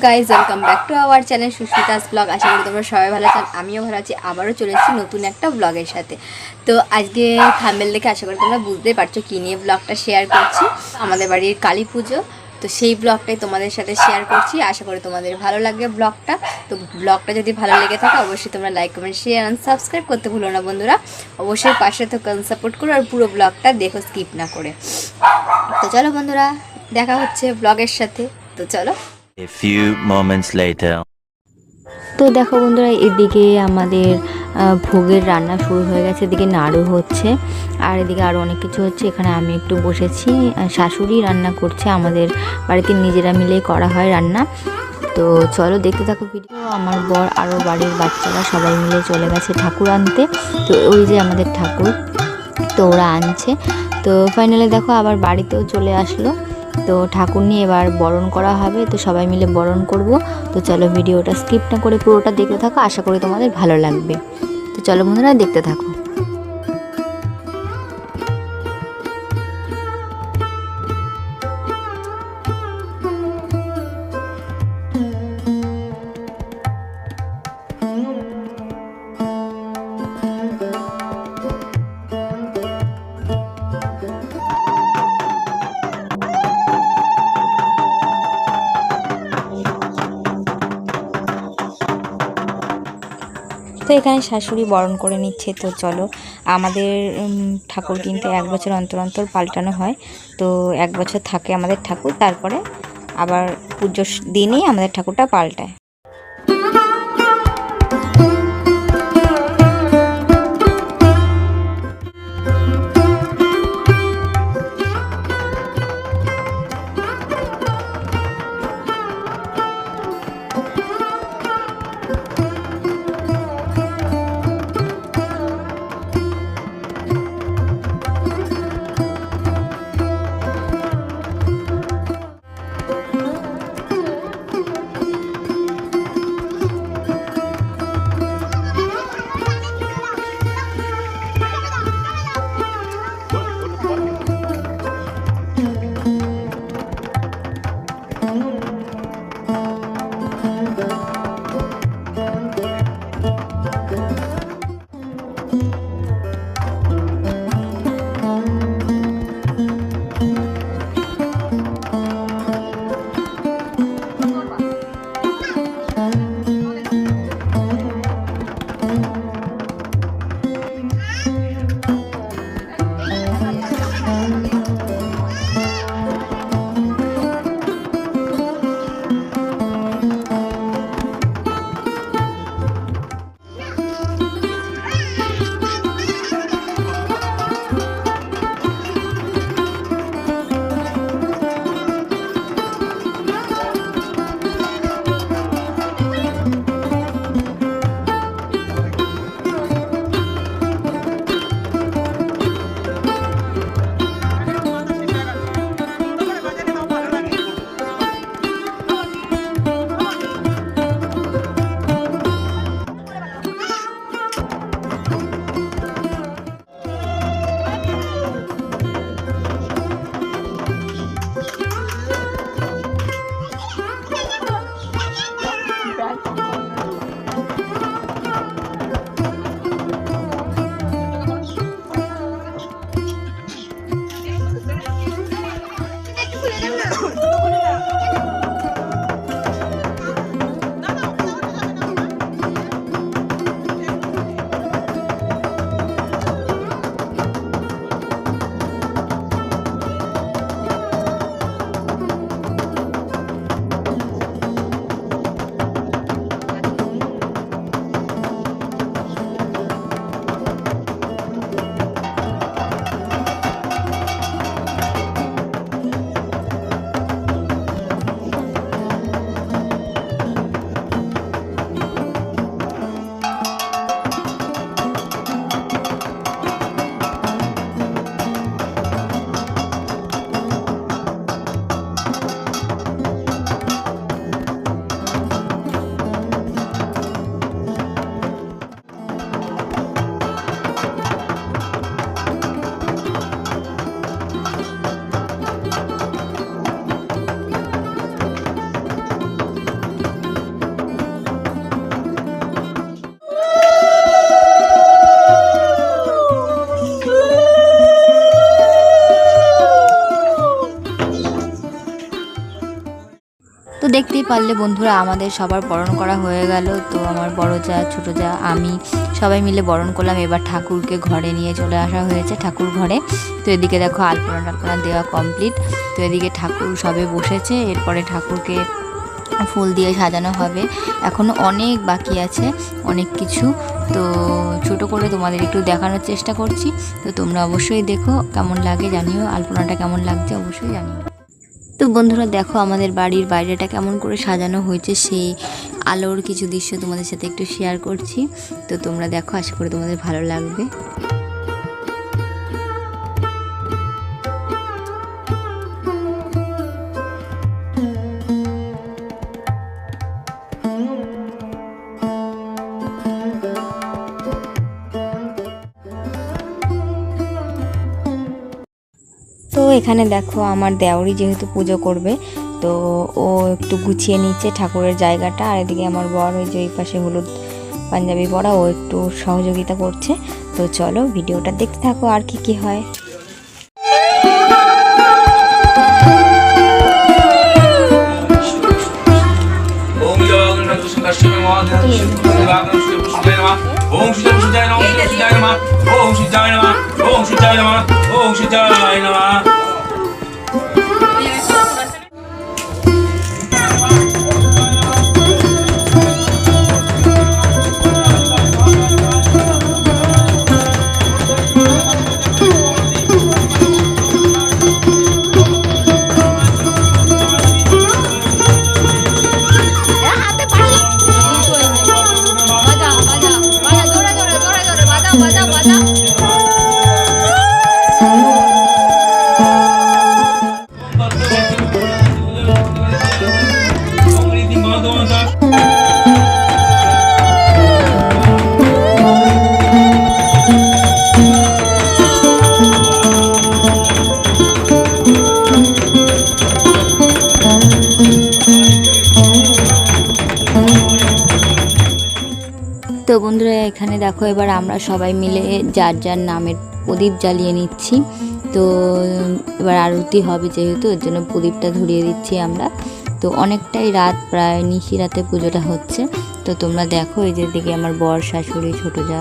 Guys welcome back to our channel Sushmita's blog. আশা করি তোমরা সবাই ভালো আছেন, আমিও ভালো আছি। আবারও চলে এসেছি নতুন একটা ব্লগের সাথে। তো আজকে থাম্বনেল দেখে আশা করি তোমরা বুঝতেই পারছো কী নিয়ে ব্লগটা শেয়ার করছি। আমাদের বাড়ির কালী পুজো, তো সেই ব্লগটাই তোমাদের সাথে শেয়ার করছি। আশা করি তোমাদের ভালো লাগবে ব্লগটা। তো ব্লগটা যদি ভালো লেগে থাকে অবশ্যই তোমরা like comment share and subscribe করতে ভুলো না বন্ধুরা। অবশ্যই পাশে তো সাপোর্ট করো আর পুরো ব্লগটা দেখো স্কিপ না করে। তো চলো বন্ধুরা, দেখা হচ্ছে ব্লগের সাথে। তো চলো। A few moments later. তো দেখো বন্ধুরা, এদিকে আমাদের ভোগের রান্না শুরু হয়ে গেছে। এদিকে নাড়ু হচ্ছে আর এদিকে আরও অনেক কিছু হচ্ছে। এখানে আমি একটু বসেছি, শাশুড়ি রান্না করছে। আমাদের বাড়িতে নিজেরা মিলেই করা হয় রান্না। তো চলো দেখতে থাকো ভিডিও। আমার বর আরও বাড়ির বাচ্চারা সবাই মিলে চলে গেছে ঠাকুর আনতে। তো ওই যে আমাদের ঠাকুর, তো ওরা আনছে। তো ফাইনালি দেখো আবার বাড়িতেও চলে আসলো। তো ঠাকুর নিয়ে এবার বরণ করা হবে, তো সবাই মিলে বরণ করব। তো চলো ভিডিওটা স্কিপ না করে পুরোটা দেখতে থাকো, আশা করি তোমাদের ভালো লাগবে। তো চলো বন্ধুরা দেখতে থাকো। তো এখানে শাশুড়ি বরণ করে নিচ্ছে। তো চলো, আমাদের ঠাকুর কিন্তু 1 বছর অন্তর অন্তর পাল্টানো হয়। তো 1 বছর থাকে আমাদের ঠাকুর, তারপরে আবার পুজোর দিনই আমাদের ঠাকুরটা পাল্টায়। পারলে বন্ধুরা আমাদের সবার বরণ করা হয়ে গেল। তো আমার বড় যা, ছোটো যা, আমি সবাই মিলে বরণ করলাম। এবার ঠাকুরকে ঘরে নিয়ে চলে আসা হয়েছে, ঠাকুর ঘরে। তো এদিকে দেখো আলপনা টালপনা দেওয়া কমপ্লিট। তো এদিকে ঠাকুর সবে বসেছে, এরপরে ঠাকুরকে ফুল দিয়ে সাজানো হবে। এখনও অনেক বাকি আছে, অনেক কিছু। তো ছোট করে তোমাদের একটু দেখানোর চেষ্টা করছি। তো তোমরা অবশ্যই দেখো, কেমন লাগে জানিও, আলপনাটা কেমন লাগছে অবশ্যই জানিও। তো বন্ধুরা দেখো আমাদের বাড়ির বাইরেটা কেমন করে সাজানো হয়েছে, সেই আলোর কিছু দৃশ্য তোমাদের সাথে একটু শেয়ার করছি। তো তোমরা দেখো, আশা করি তোমাদের ভালো লাগবে। তো এখানে দেখো আমার দেওরই যেহেতু পুজো করবে, তো ও একটু গুছিয়ে নিচ্ছে ঠাকুরের জায়গাটা। আর এদিকে আমার বর ওই যে ওই পাশে হলুদ পাঞ্জাবি পরা, ও একটু সহযোগিতা করছে। তো চলো ভিডিওটা দেখতে থাকো আর কি কি হয়। তো বন্ধুরা এখানে দেখো এবার আমরা সবাই মিলে যার যার নামের প্রদীপ জ্বালিয়ে নিচ্ছি। তো এবার আরতি হবে যেহেতু, এর জন্য প্রদীপটা ধরিয়ে দিচ্ছি আমরা। তো অনেকটাই রাত, প্রায় নিশি রাতে পুজোটা হচ্ছে। তো তোমরা দেখো এই যে দিকে আমার বর, শাশুড়ি, ছোটো যা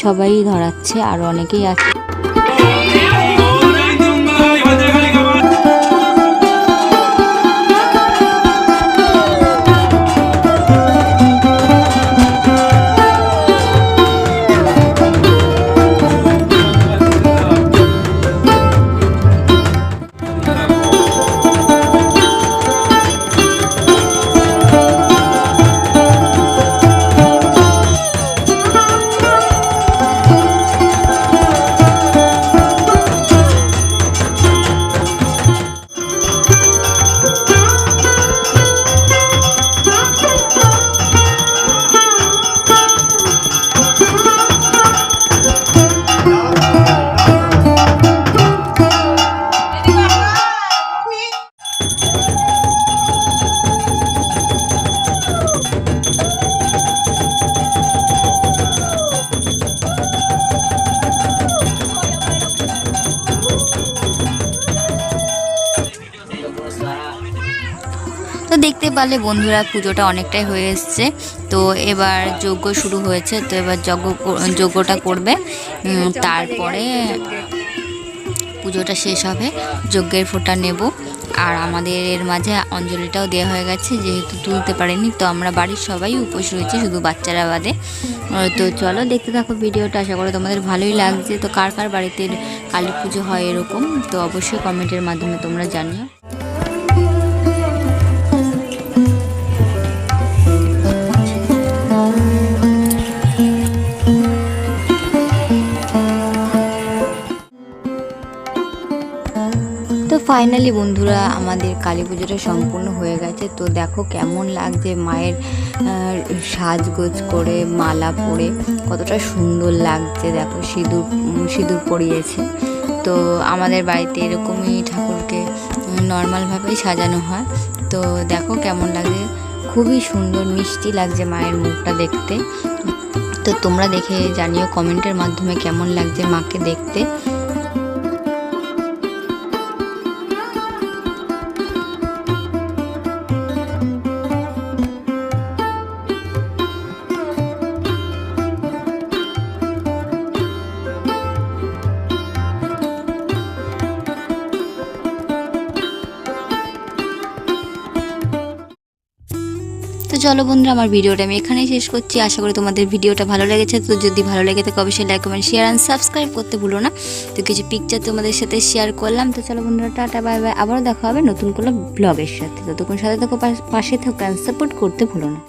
সবাই ধরাচ্ছে, আর অনেকেই আছে। তো দেখতে পারলে বন্ধুরা পুজোটা অনেকটাই হয়ে এসছে। তো এবার যজ্ঞ শুরু হয়েছে। তো এবার যজ্ঞটা করবে, তারপরে পুজোটা শেষ হবে, যজ্ঞের ফোঁটা নেব। আর আমাদের এর মাঝে অঞ্জলিটাও দেওয়া হয়ে গেছে, যেহেতু তুলতে পারিনি। তো আমরা বাড়ির সবাই উপোস রয়েছি, শুধু বাচ্চারা বাদে। তো চলো দেখতে থাকো ভিডিওটা, আশা করি তোমাদের ভালোই লাগছে। তো কার কার বাড়িতে কালী পুজো হয় এরকম, তো অবশ্যই কমেন্টের মাধ্যমে তোমরা জানিও। তো ফাইনালি বন্ধুরা আমাদের কালী পুজোটা সম্পূর্ণ হয়ে গেছে। তো দেখো কেমন লাগছে, মায়ের সাজগোজ করে মালা পরে কতটা সুন্দর লাগছে। দেখো সিঁদুর পরিয়েছে। তো আমাদের বাড়িতে এরকমই ঠাকুরকে নর্মালভাবেই সাজানো হয়। তো দেখো কেমন লাগে, খুবই সুন্দর মিষ্টি লাগছে মায়ের মুখটা দেখতে। তো তোমরা দেখে জানিও কমেন্টের মাধ্যমে কেমন লাগছে মাকে দেখতে। চলো বন্ধুরা, আমার ভিডিওটা আমি এখানেই শেষ করছি। আশা করি তোমাদের ভিডিওটা ভালো লেগেছে। তো যদি ভালো লেগে থাকে অবশ্যই like comment share and subscribe করতে ভুলো না। তো কিছু পিকচার তোমাদের সাথে শেয়ার করলাম। তো চলো বন্ধুরা, টাটা বাই বাই। আবারও দেখা হবে নতুন কোনো ব্লগের সাথে। ততক্ষণ সাথে থাকো, পাশে থাকো, সাপোর্ট করতে ভুলো না।